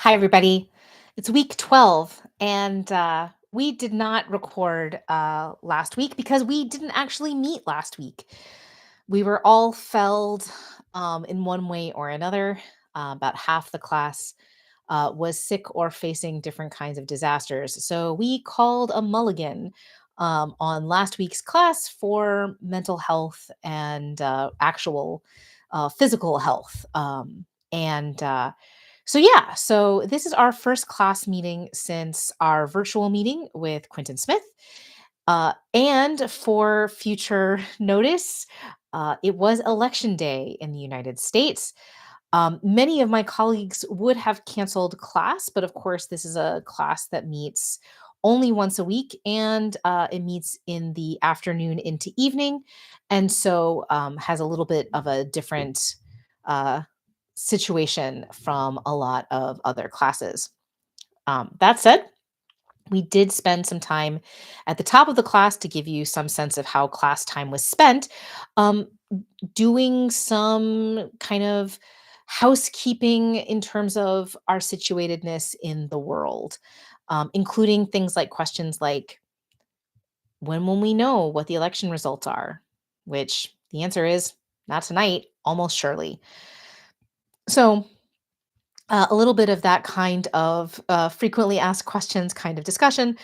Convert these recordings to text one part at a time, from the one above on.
Hi, everybody. It's week 12, and we did not record last week because we didn't actually meet last week. We were all felled in one way or another. About half the class was sick or facing different kinds of disasters. So we called a mulligan on last week's class for mental health and actual physical health. So this is our first class meeting since our virtual meeting with Quentin Smith. And for future notice, it was election day in the United States. Many of my colleagues would have canceled class, but of course, this is a class that meets only once a week and it meets in the afternoon into evening. And so has a little bit of a different uh, situation from a lot of other classes. That said, we did spend some time at the top of the class to give you some sense of how class time was spent, um, doing some kind of housekeeping in terms of our situatedness in the world, including things like questions like, when will we know what the election results are? Which the answer is not tonight, almost surely. So, a little bit of that kind of frequently asked questions kind of discussion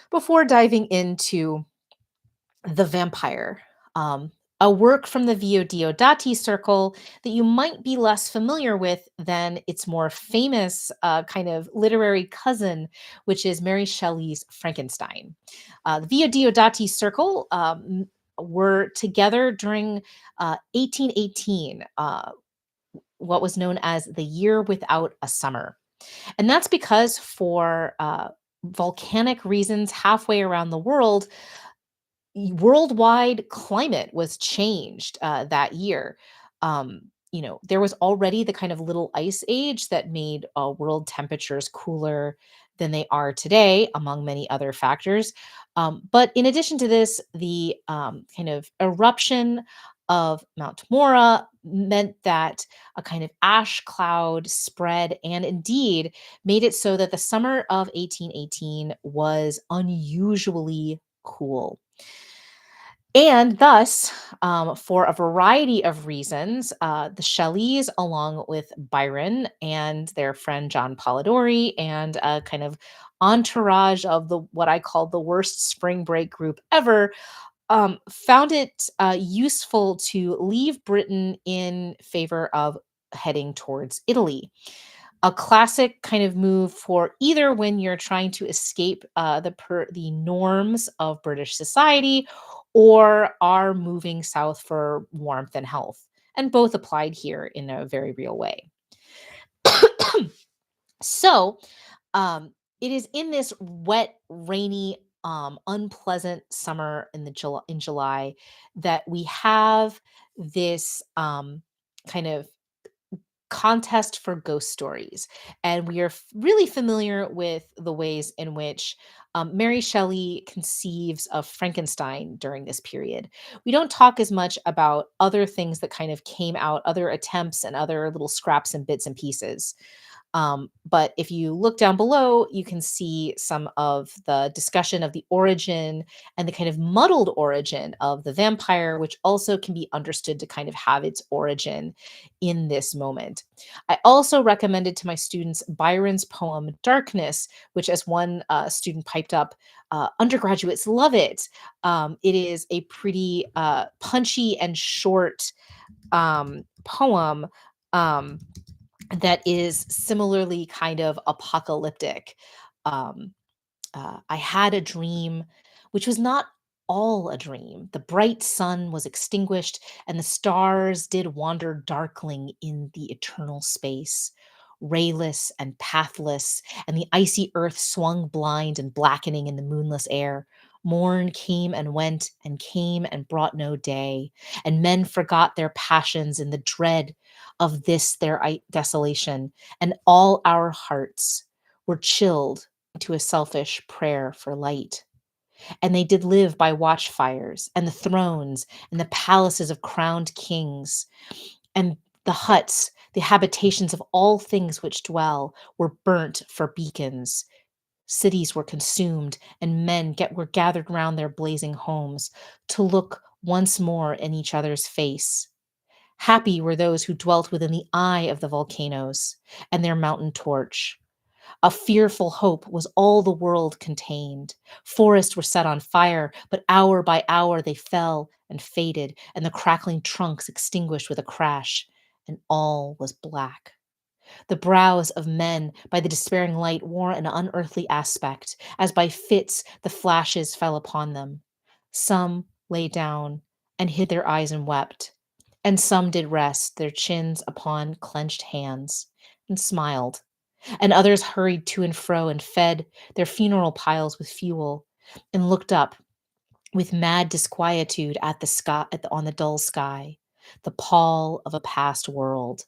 before diving into The Vampyre, um, a work from the Vio Diodati circle that you might be less familiar with than its more famous kind of literary cousin, which is Mary Shelley's Frankenstein. The Vio Diodati circle were together during 1818, what was known as the Year Without a Summer. And that's because for volcanic reasons halfway around the world, worldwide climate was changed that year. There was already the kind of little ice age that made world temperatures cooler than they are today, among many other factors. But in addition to this, the kind of eruption of Mount Mora meant that a kind of ash cloud spread and indeed made it so that the summer of 1818 was unusually cool. And thus, for a variety of reasons, the Shelleys, along with Byron and their friend John Polidori, and a kind of entourage of the what I call the worst spring break group ever, found it useful to leave Britain in favor of heading towards Italy, a classic kind of move for either when you're trying to escape the norms of British society or are moving south for warmth and health. And both applied here in a very real way. So, um, it is in this wet, rainy, unpleasant summer in July that we have this kind of contest for ghost stories. And we are really familiar with the ways in which Mary Shelley conceives of Frankenstein during this period. We don't talk as much about other things that kind of came out, other attempts and other little scraps and bits and pieces. But if you look down below, you can see some of the discussion of the origin and the kind of muddled origin of the vampire, which also can be understood to kind of have its origin in this moment. I also recommended to my students Byron's poem Darkness, which, as one student piped up, undergraduates love it. It is a pretty punchy and short poem. Um, that is similarly kind of apocalyptic. Um, I had a dream, which was not all a dream. The bright sun was extinguished, and the stars did wander darkling in the eternal space, rayless and pathless, and the icy earth swung blind and blackening in the moonless air. Morn came and came and brought no day, and men forgot their passions in the dread of this their desolation, and all our hearts were chilled to a selfish prayer for light. And they did live by watchfires and the thrones and the palaces of crowned kings and the huts The habitations of all things which dwell were burnt for beacons. Cities were consumed, and were gathered round their blazing homes to look once more in each other's face. Happy were those who dwelt within the eye of the volcanoes and their mountain torch. A fearful hope was all the world contained. Forests were set on fire, but hour by hour they fell and faded, and the crackling trunks extinguished with a crash, and all was black. The brows of men by the despairing light wore an unearthly aspect, as by fits the flashes fell upon them. Some lay down and hid their eyes and wept, and some did rest their chins upon clenched hands and smiled, and others hurried to and fro and fed their funeral piles with fuel and looked up with mad disquietude at the sky on the dull sky, the pall of a past world,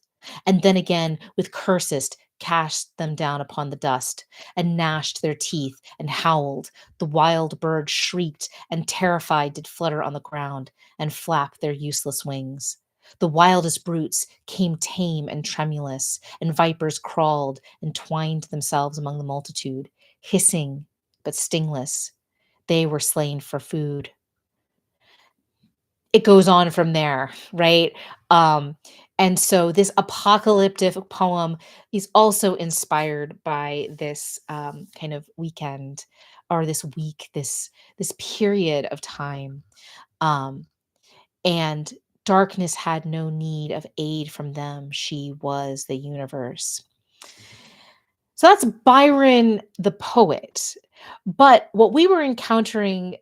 and then again with curses cast them down upon the dust, and gnashed their teeth and howled. The wild birds shrieked, and terrified did flutter on the ground and flap their useless wings. The wildest brutes came tame and tremulous, and vipers crawled and twined themselves among the multitude, hissing but stingless. They were slain for food. It goes on from there, right? Um, and so this apocalyptic poem is also inspired by this kind of weekend or this week, this period of time. Um, and darkness had no need of aid from them. She was the universe. So that's Byron the poet. But what we were encountering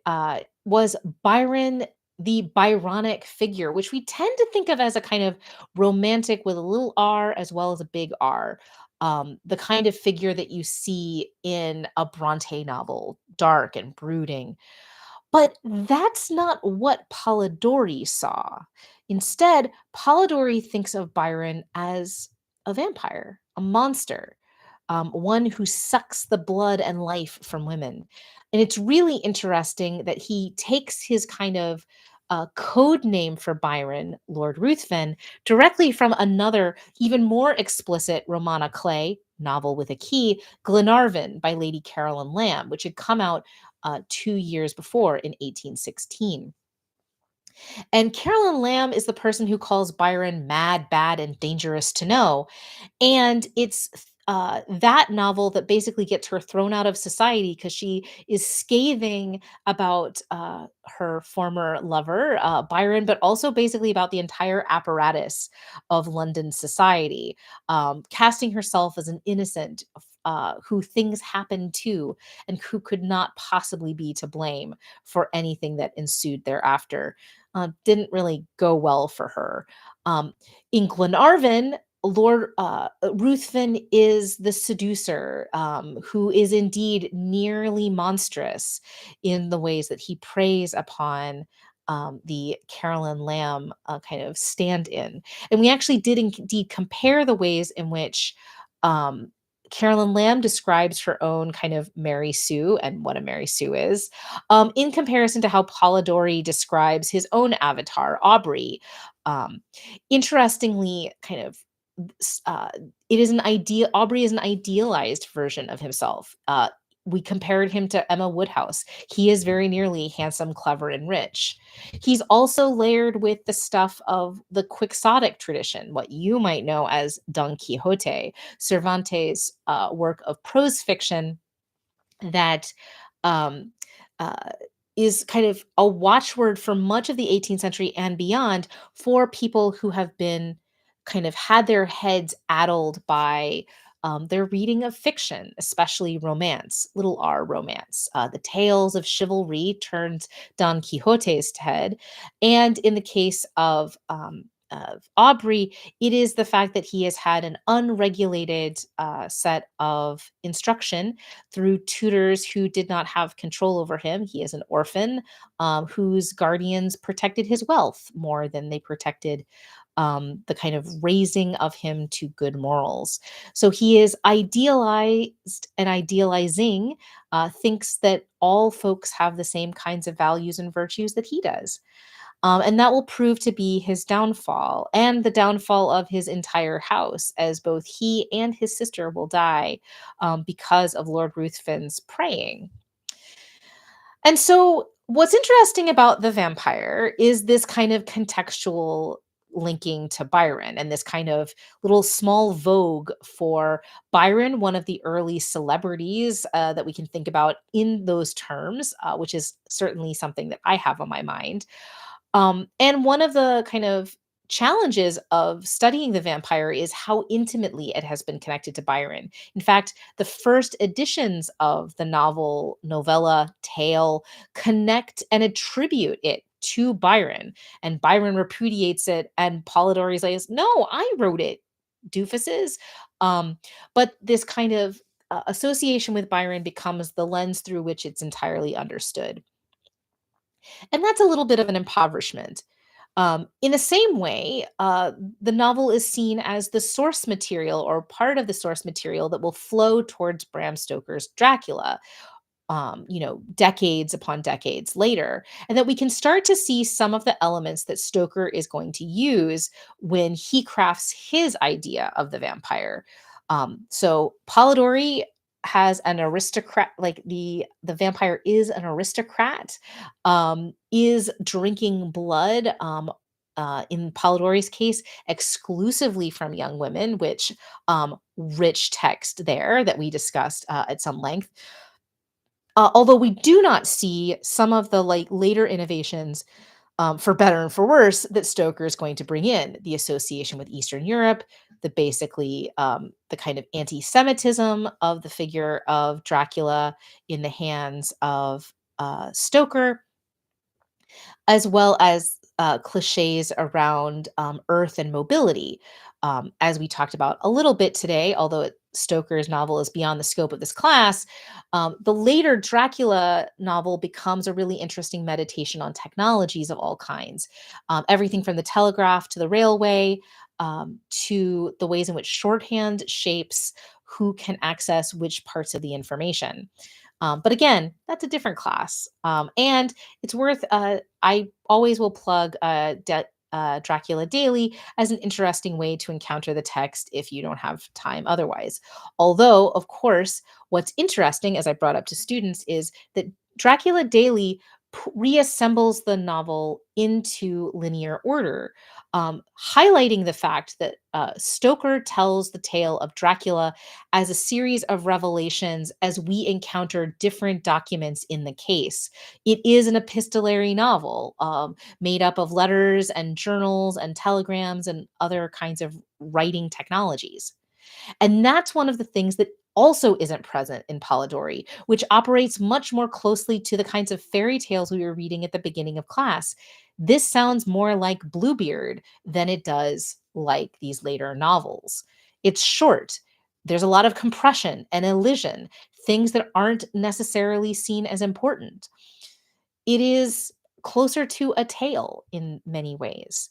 was Byron the Byronic figure, which we tend to think of as a kind of romantic with a little R as well as a big R. The kind of figure that you see in a Bronte novel, dark and brooding. But that's not what Polidori saw. Instead, Polidori thinks of Byron as a vampire, a monster, one who sucks the blood and life from women. And it's really interesting that he takes his kind of code name for Byron, Lord Ruthven, directly from another, even more explicit Romana Clay novel with a key, Glenarvan by Lady Caroline Lamb, which had come out 2 years before in 1816. And Caroline Lamb is the person who calls Byron mad, bad, and dangerous to know. And it's that novel that basically gets her thrown out of society because she is scathing about her former lover, Byron, but also basically about the entire apparatus of London society, casting herself as an innocent. Who things happen to, and who could not possibly be to blame for anything that ensued thereafter. Didn't really go well for her. Um, in Glenarvan, Lord Ruthven is the seducer, who is indeed nearly monstrous in the ways that he preys upon the Carolyn Lamb kind of stand-in. And we actually did indeed compare the ways in which Carolyn Lamb describes her own kind of Mary Sue and what a Mary Sue is, in comparison to how Polidori describes his own avatar, Aubrey. Um, Interestingly, kind of it is an idea Aubrey is an idealized version of himself. We compared him to Emma Woodhouse. He is very nearly handsome, clever, and rich. He's also layered with the stuff of the quixotic tradition, what you might know as Don Quixote, Cervantes' work of prose fiction that um, uh, is kind of a watchword for much of the 18th century and beyond for people who have been kind of had their heads addled by their reading of fiction, especially romance, little r romance. The tales of chivalry turned Don Quixote's head. And in the case of Aubrey, it is the fact that he has had an unregulated set of instruction through tutors who did not have control over him. He is an orphan whose guardians protected his wealth more than they protected the kind of raising of him to good morals. So he is idealized and idealizing, thinks that all folks have the same kinds of values and virtues that he does. And that will prove to be his downfall and the downfall of his entire house, as both he and his sister will die because of Lord Ruthven's praying. And so, what's interesting about The Vampire is this kind of contextual linking to Byron and this kind of little small vogue for Byron, one of the early celebrities that we can think about in those terms, which is certainly something that I have on my mind. And one of the kind of challenges of studying the vampire is how intimately it has been connected to Byron. In fact, the first editions of the novel, novella, tale connect and attribute it to Byron. And Byron repudiates it, and Polidori says, "No, I wrote it, doofuses." Um, but this kind of association with Byron becomes the lens through which it's entirely understood. And that's a little bit of an impoverishment. In the same way, the novel is seen as the source material or part of the source material that will flow towards Bram Stoker's Dracula, decades upon decades later, and that we can start to see some of the elements that Stoker is going to use when he crafts his idea of the vampire. So Polidori has an aristocrat, like the vampire is an aristocrat, is drinking blood. In Polidori's case, exclusively from young women, which rich text there that we discussed at some length. Although we do not see some of the like later innovations, for better and for worse, that Stoker is going to bring in the association with Eastern Europe, the basically the kind of anti-Semitism of the figure of Dracula in the hands of Stoker, as well as cliches around Earth and mobility. As we talked about a little bit today, although Stoker's novel is beyond the scope of this class, the later Dracula novel becomes a really interesting meditation on technologies of all kinds. Everything from the telegraph to the railway, to the ways in which shorthand shapes who can access which parts of the information. But again, that's a different class. And it's worth, I always will plug Dracula Daily as an interesting way to encounter the text if you don't have time otherwise. Although, of course, what's interesting, as I brought up to students, is that Dracula Daily reassembles the novel into linear order, highlighting the fact that Stoker tells the tale of Dracula as a series of revelations as we encounter different documents in the case. It is an epistolary novel, made up of letters and journals and telegrams and other kinds of writing technologies. And that's one of the things that also isn't present in Polidori, which operates much more closely to the kinds of fairy tales we were reading at the beginning of class. This sounds more like Bluebeard than it does like these later novels. It's short. There's a lot of compression and elision, things that aren't necessarily seen as important. It is closer to a tale in many ways.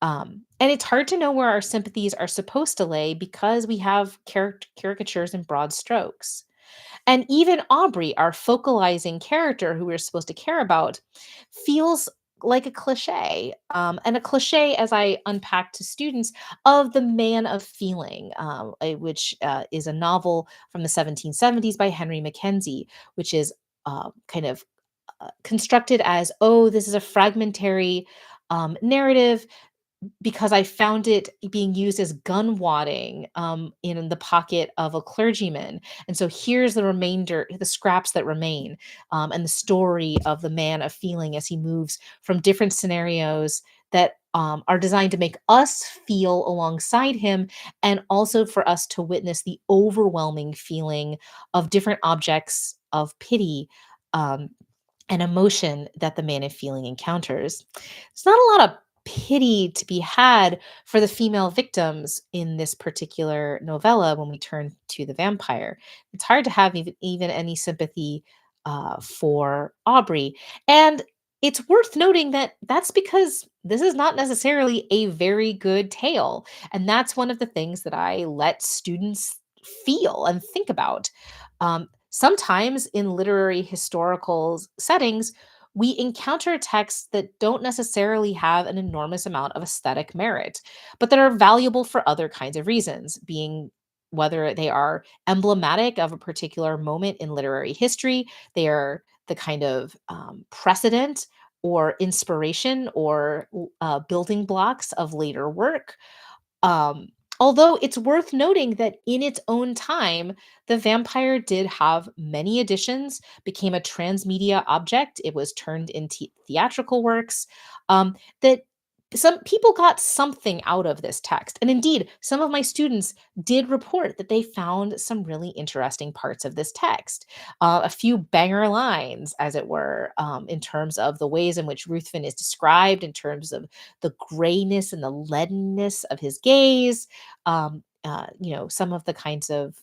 And it's hard to know where our sympathies are supposed to lay because we have caricatures and broad strokes. And even Aubrey, our focalizing character who we're supposed to care about, feels like a cliche. And a cliche, as I unpack to students, of The Man of Feeling, which is a novel from the 1770s by Henry Mackenzie, which is kind of constructed as, oh, this is a fragmentary narrative because I found it being used as gun wadding in the pocket of a clergyman. And so here's the remainder, the scraps that remain, and the story of the man of feeling as he moves from different scenarios that are designed to make us feel alongside him and also for us to witness the overwhelming feeling of different objects of pity. And emotion that the man of feeling encounters. There's not a lot of pity to be had for the female victims in this particular novella when we turn to the vampire. It's hard to have even any sympathy for Aubrey. And it's worth noting that that's because this is not necessarily a very good tale. And that's one of the things that I let students feel and think about. Sometimes in literary historical settings, we encounter texts that don't necessarily have an enormous amount of aesthetic merit, but that are valuable for other kinds of reasons, being whether they are emblematic of a particular moment in literary history, they are the kind of precedent or inspiration or building blocks of later work. um, Although it's worth noting that in its own time, The Vampire did have many editions, became a transmedia object. It was turned into theatrical works. That some people got something out of this text. And indeed, some of my students did report that they found some really interesting parts of this text. A few banger lines, as it were, in terms of the ways in which Ruthven is described, in terms of the grayness and the leadenness of his gaze. Some of the kinds of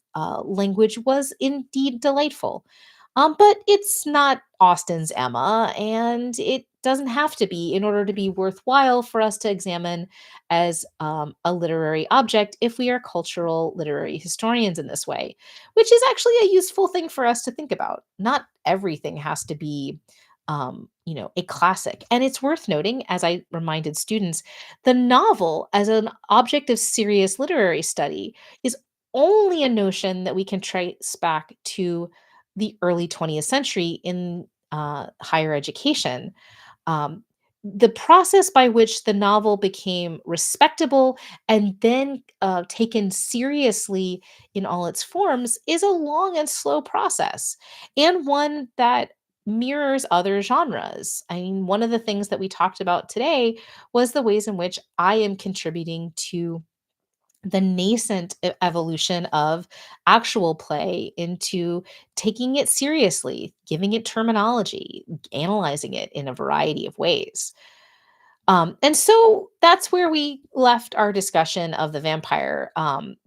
language was indeed delightful. But it's not Austen's Emma, and it doesn't have to be in order to be worthwhile for us to examine as a literary object if we are cultural literary historians in this way, which is actually a useful thing for us to think about. Not everything has to be a classic. And it's worth noting, as I reminded students, the novel as an object of serious literary study is only a notion that we can trace back to the early 20th century in higher education. um, the process by which the novel became respectable and then taken seriously in all its forms is a long and slow process, and one that mirrors other genres. I mean, one of the things that we talked about today was the ways in which I am contributing to the nascent evolution of actual play into taking it seriously, giving it terminology, analyzing it in a variety of ways. And so that's where we left our discussion of the vampire,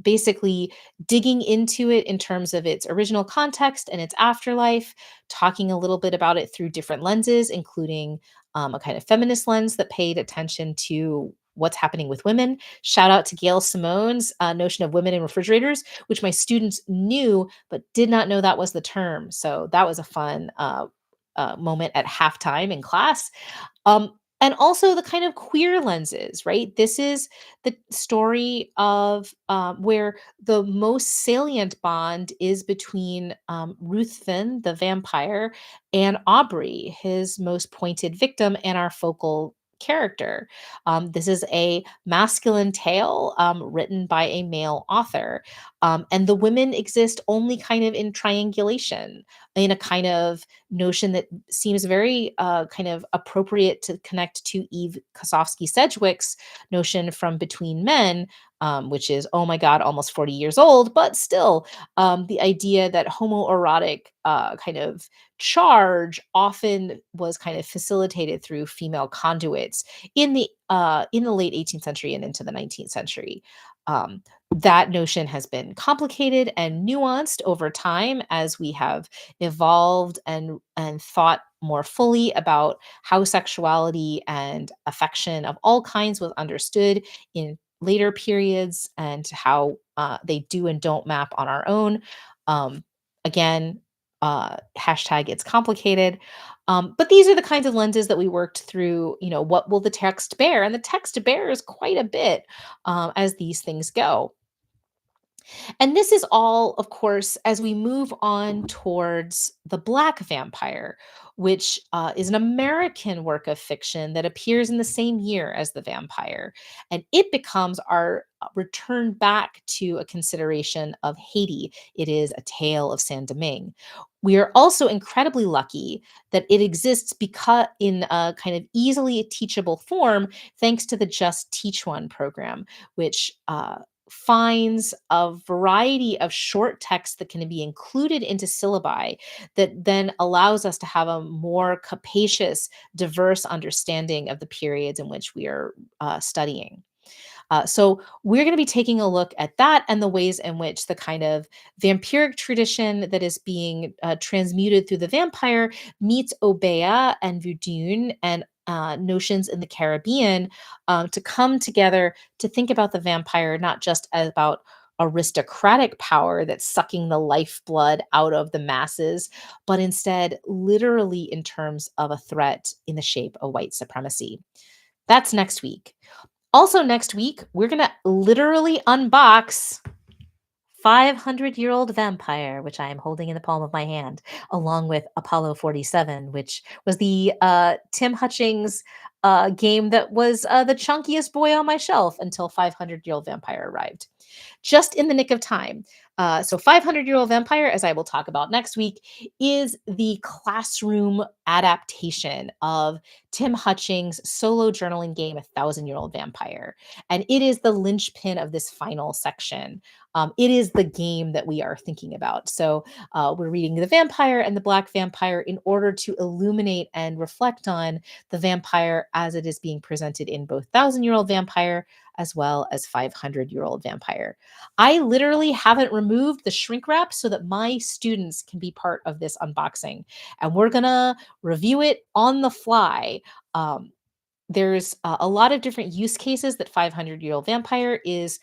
basically digging into it in terms of its original context and its afterlife, talking a little bit about it through different lenses, including a kind of feminist lens that paid attention to what's happening with women. Shout out to Gail Simone's notion of women in refrigerators, which my students knew but did not know that was the term. So that was a fun moment at halftime in class. And also the kind of queer lenses, right? This is the story of where the most salient bond is between Ruthven, the vampire, and Aubrey, his most pointed victim and our focal character. This is a masculine tale written by a male author. And the women exist only kind of in triangulation, in a kind of notion that seems very kind of appropriate to connect to Eve Kosofsky Sedgwick's notion from Between Men, which is, oh my God, almost 40 years old, but still the idea that homoerotic kind of charge often was kind of facilitated through female conduits in the late 18th century and into the 19th century. That notion has been complicated and nuanced over time as we have evolved and thought more fully about how sexuality and affection of all kinds was understood in later periods and how they do and don't map on our own. Um, Again, hashtag it's complicated. But these are the kinds of lenses that we worked through. What will the text bear? And the text bears quite a bit as these things go. And this is all, of course, as we move on towards The Black Vampire, which is an American work of fiction that appears in the same year as The Vampire. And it becomes our return back to a consideration of Haiti. It is a tale of Saint Domingue. We are also incredibly lucky that it exists because in a kind of easily teachable form, thanks to the Just Teach One program, which finds a variety of short texts that can be included into syllabi that then allows us to have a more capacious, diverse understanding of the periods in which we are studying. So we're going to be taking a look at that and the ways in which the kind of vampiric tradition that is being transmuted through the vampire meets Obeah and Voodoo and notions in the Caribbean to come together to think about the vampire not just as about aristocratic power that's sucking the lifeblood out of the masses, but instead, literally, in terms of a threat in the shape of white supremacy. That's next week. Also, next week, we're going to literally unbox 500-Year-Old Vampire, which I am holding in the palm of my hand, along with Apollo 47, which was the Tim Hutchings game that was the chunkiest boy on my shelf until 500-Year-Old Vampire arrived. Just in the nick of time. So 500-Year-Old Vampire, as I will talk about next week, is the classroom adaptation of Tim Hutchings' solo journaling game, 1,000-Year-Old Vampire. And it is the linchpin of this final section. It is the game that we are thinking about. So we're reading The Vampire and the Black Vampire in order to illuminate and reflect on the vampire as it is being presented in both 1,000-Year-Old Vampire as well as 500-Year-Old Vampire. I literally haven't removed the shrink wrap so that my students can be part of this unboxing. And we're going to review it on the fly. There's a lot of different use cases that 500-Year-Old Vampire is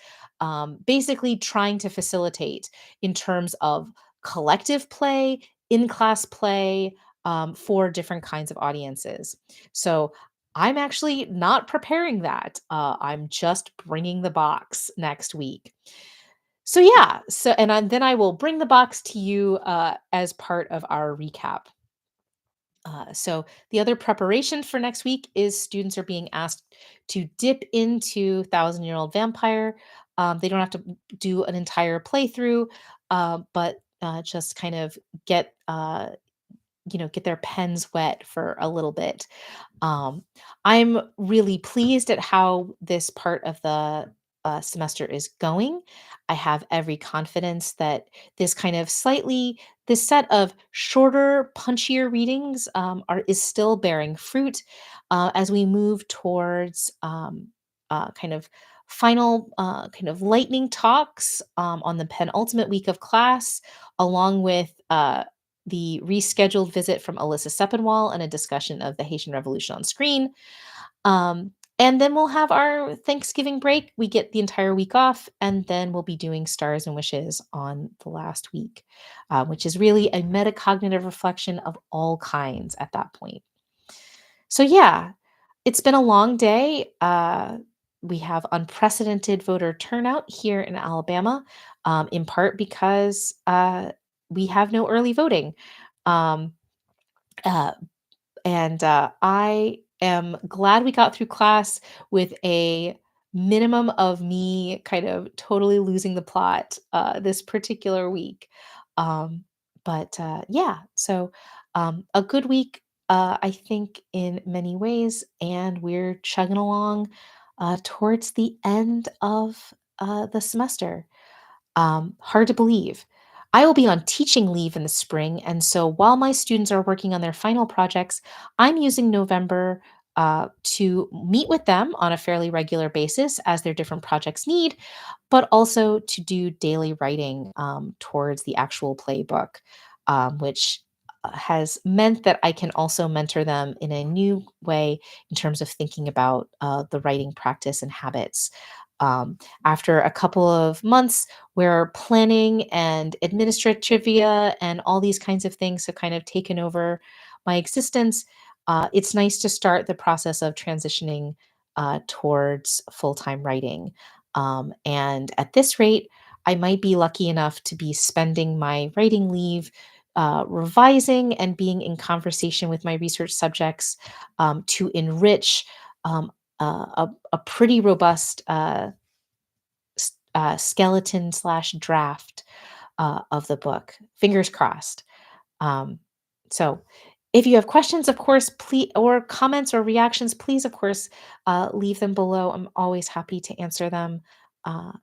basically trying to facilitate in terms of collective play, in-class play, for different kinds of audiences. So I'm actually not preparing that. I'm just bringing the box next week. So yeah, then I will bring the box to you as part of our recap. So the other preparation for next week is students are being asked to dip into 1,000-Year-Old Vampire. They don't have to do an entire playthrough, but just kind of get get their pens wet for a little bit. Um, I'm really pleased at how this part of the semester is going. I have every confidence that this set of shorter, punchier readings is still bearing fruit as we move towards kind of final kind of lightning talks on the penultimate week of class, along with the rescheduled visit from Alyssa Sepinwall and a discussion of the Haitian Revolution on screen. And then we'll have our Thanksgiving break. We get the entire week off, and then we'll be doing Stars and Wishes on the last week, which is really a metacognitive reflection of all kinds at that point. So, yeah, it's been a long day. We have unprecedented voter turnout here in Alabama, in part because we have no early voting. Um, uh, and I am glad we got through class with a minimum of me kind of totally losing the plot this particular week. Um, but yeah, so a good week, I think, in many ways, and we're chugging along towards the end of the semester. Hard to believe. I will be on teaching leave in the spring, and so while my students are working on their final projects, I'm using November to meet with them on a fairly regular basis as their different projects need, but also to do daily writing towards the actual playbook, which has meant that I can also mentor them in a new way in terms of thinking about the writing practice and habits. After a couple of months where planning and administrativia and all these kinds of things have kind of taken over my existence, it's nice to start the process of transitioning towards full-time writing. And at this rate, I might be lucky enough to be spending my writing leave revising and being in conversation with my research subjects to enrich a pretty robust skeleton slash draft of the book. Fingers crossed. Um, so if you have questions, of course, please, or comments or reactions, please, of course, leave them below. I'm always happy to answer them. I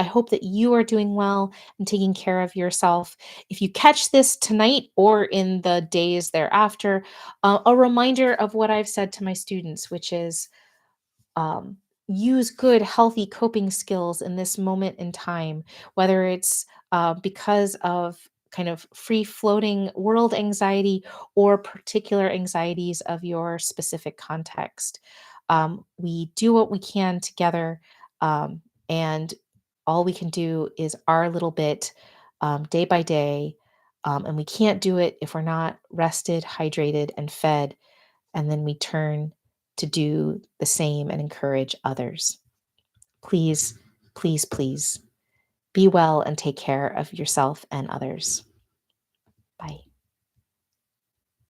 hope that you are doing well and taking care of yourself. If you catch this tonight or in the days thereafter, a reminder of what I've said to my students, which is um, use good, healthy coping skills in this moment in time, whether it's because of kind of free floating world anxiety or particular anxieties of your specific context. We do what we can together. And All we can do is our little bit, day by day, and we can't do it if we're not rested, hydrated, and fed, and then we turn to do the same and encourage others. Please, please, please be well and take care of yourself and others. Bye.